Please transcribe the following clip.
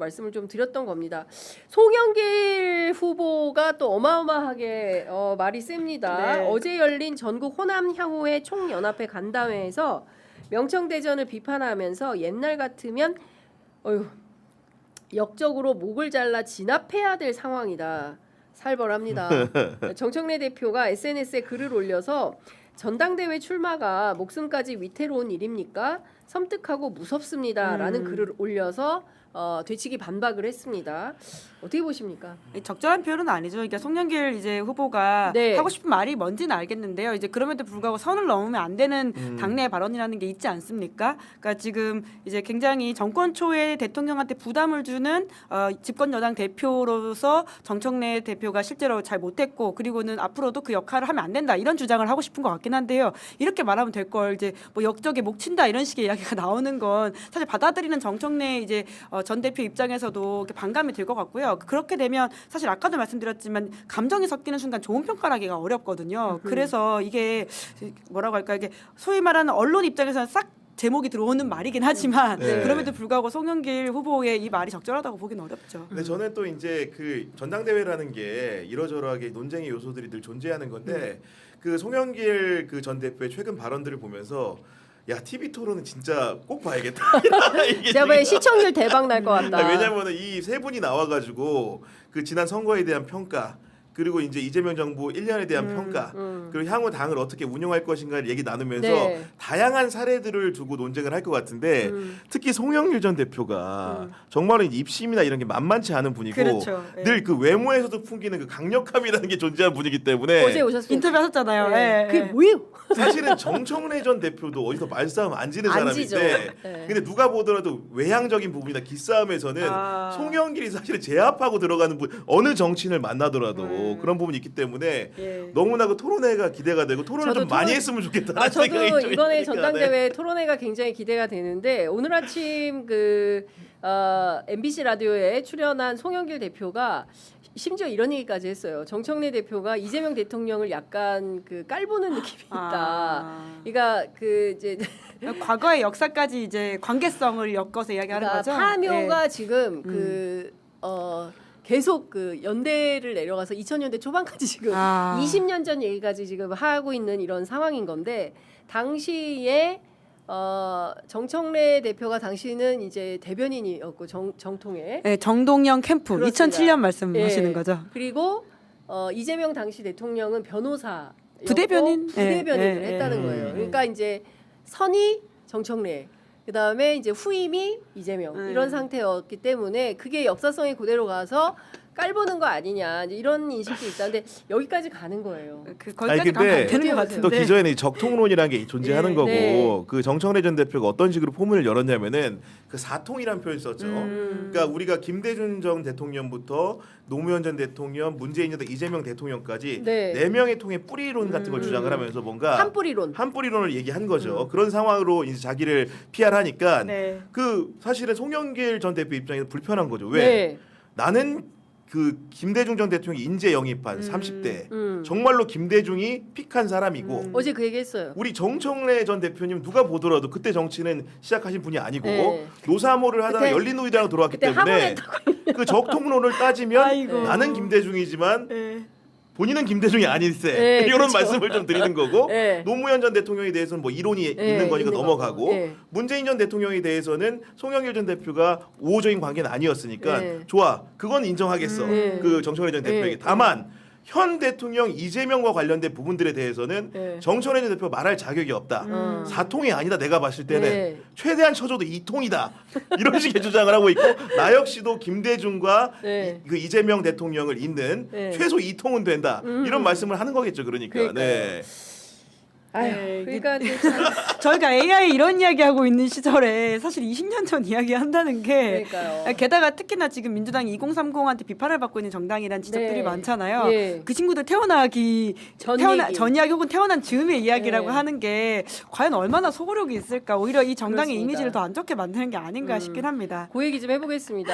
말씀을 좀 드렸던 겁니다. 송영길 후보가 또 어마어마하게 말이 셉니다. 네. 어제 열린 전국 호남 향후회 총연합회 간담회에서 명청대전을 비판하면서 옛날 같으면 역적으로 목을 잘라 진압해야 될 상황이다. 살벌합니다. 정청래 대표가 SNS에 글을 올려서 전당대회 출마가 목숨까지 위태로운 일입니까? 섬뜩하고 무섭습니다라는 글을 올려서 되치기 반박을 했습니다. 어떻게 보십니까? 적절한 표현은 아니죠. 그러니까 송영길 이제 후보가 네. 하고 싶은 말이 뭔지는 알겠는데요. 이제 그럼에도 불구하고 선을 넘으면 안 되는 당내 발언이라는 게 있지 않습니까? 그러니까 지금 이제 굉장히 정권 초에 대통령한테 부담을 주는 집권 여당 대표로서 정청래 대표가 실제로 잘 못했고 그리고는 앞으로도 그 역할을 하면 안 된다 이런 주장을 하고 싶은 것 같긴 한데요. 이렇게 말하면 될 걸 이제 뭐 역적에 목 친다 이런 식의 이야기가 나오는 건 사실 받아들이는 정청래 이제 전 대표 입장에서도 반감이 들 것 같고요. 그렇게 되면 사실 아까도 말씀드렸지만 감정이 섞이는 순간 좋은 평가를 하기가 어렵거든요. 그래서 이게 뭐라고 할까 이게 소위 말하는 언론 입장에서는 싹 제목이 들어오는 말이긴 하지만 네. 그럼에도 불구하고 송영길 후보의 이 말이 적절하다고 보기는 어렵죠. 근데 저는 또 이제 그 전당대회라는 게 이러저러하게 논쟁의 요소들이 늘 존재하는 건데 그 송영길 그 전 대표의 최근 발언들을 보면서 야 TV 토론은 진짜 꼭 봐야겠다. 이게 제가 보기엔 시청률 대박 날 것 같다. 왜냐면은 이 세 분이 나와가지고 그 지난 선거에 대한 평가 그리고 이제 이재명 정부 1년에 대한 평가 그리고 향후 당을 어떻게 운영할 것인가를 얘기 나누면서 네. 다양한 사례들을 두고 논쟁을 할 것 같은데 특히 송영길 전 대표가 정말로 입심이나 이런 게 만만치 않은 분이고 그렇죠. 예. 늘 그 외모에서도 풍기는 그 강력함이라는 게 존재하는 분이기 때문에 어제 오셨습니다. 인터뷰 하셨잖아요. 네. 예, 그게 예. 뭐예요? 사실은 정청래 전 대표도 어디서 말싸움 안 지는 안 지죠. 사람인데 네. 근데 누가 보더라도 외향적인 부분이나 기싸움에서는 송영길이 사실은 제압하고 들어가는 분 어느 정치인을 만나더라도 그런 부분이 있기 때문에 예. 너무나 그 토론회가 기대가 되고 토론을 저도 좀 많이 했으면 좋겠다는 저도 생각이 좀 이번에 있으니까, 전당대회 토론회가 굉장히 기대가 되는데 오늘 아침 그 MBC 라디오에 출연한 송영길 대표가 심지어 이런 얘기까지 했어요. 정청래 대표가 이재명 대통령을 약간 그 깔보는 느낌이 있다. 그러니까 그 이제 과거의 역사까지 이제 관계성을 엮어서 이야기하는 그러니까 거죠. 파묘가 예. 지금 계속 그 연대를 내려가서 2000년대 초반까지 지금 20년 전 얘기까지 지금 하고 있는 이런 상황인 건데 당시에 정청래 대표가 당시는 이제 대변인이었고 정통회 네, 정동영 캠프 그렇습니다. 2007년 말씀하시는 예. 거죠. 그리고 이재명 당시 대통령은 변호사 부대변인? 부대변인을 예, 했다는 예. 거예요. 그러니까 이제 선이 정청래 그다음에 이제 후임이 이재명 이런 상태였기 때문에 그게 역사성이 그대로 가서 깔보는 거 아니냐 이제 이런 인식도 있다는데 여기까지 가는 거예요. 거기까지 가면 안 되는 것 같은데. 또 기존에는 이 적통론이라는 게 존재하는 네, 거고 네. 그 정청래 전 대표가 어떤 식으로 포문을 열었냐면은 그 사통이라는 표현을 썼죠. 그러니까 우리가 김대중 전 대통령부터 노무현 전 대통령, 문재인 전 이재명 대통령까지 네. 네 명의 통의 뿌리론 같은 걸 주장을 하면서 뭔가 한 뿌리론을 얘기한 거죠. 그런 상황으로 이제 자기를 PR하니까 네. 그 사실은 송영길 전 대표 입장에서 불편한 거죠. 왜? 네. 나는 그 김대중 전 대통령이 인재 영입한 30대 정말로 김대중이 픽한 사람이고 어제 그 얘기했어요. 우리 정청래 전 대표님 누가 보더라도 그때 정치는 시작하신 분이 아니고 네. 노사모를 하다가 그때- 열린우리당으로 들어왔기 그때 때문에 그 적통론을 따지면 아이고. 나는 김대중이지만 네. 본인은 김대중이 아닐세 네, 이런 그렇죠. 말씀을 좀 드리는 거고 네. 노무현 전 대통령에 대해서는 뭐 이론이 있는 거니까 있는 넘어가고 거고. 네. 문재인 전 대통령에 대해서는 송영길 전 대표가 우호적인 관계는 아니었으니까 네. 좋아 그건 인정하겠어 네. 그 정청래 전 대표에게 네. 다만 현 대통령 이재명과 관련된 부분들에 대해서는 네. 정청래 전 대표 말할 자격이 없다. 사통이 아니다. 내가 봤을 때는 네. 최대한 쳐줘도 이통이다. 이런 식의 주장을 하고 있고 나 역시도 김대중과 네. 그 이재명 대통령을 잇는 네. 최소 이통은 된다. 이런 말씀을 하는 거겠죠. 그러니까. 그러니까요. 네. 아유, 네, 그러니까 이제 참- 저희가 AI 이런 이야기하고 있는 시절에 사실 20년 전 이야기 한다는 게 그러니까요. 게다가 특히나 지금 민주당이 2030한테 비판을 받고 있는 정당이라는 지적들이 네. 많잖아요. 예. 그 친구들 태어나기 전 얘기. 전 이야기 혹은 태어난 즈음의 이야기라고 네. 하는 게 과연 얼마나 소구력이 있을까? 오히려 이 정당의 그렇습니다. 이미지를 더 안 좋게 만드는 게 아닌가 싶긴 합니다. 그 얘기 좀 해보겠습니다.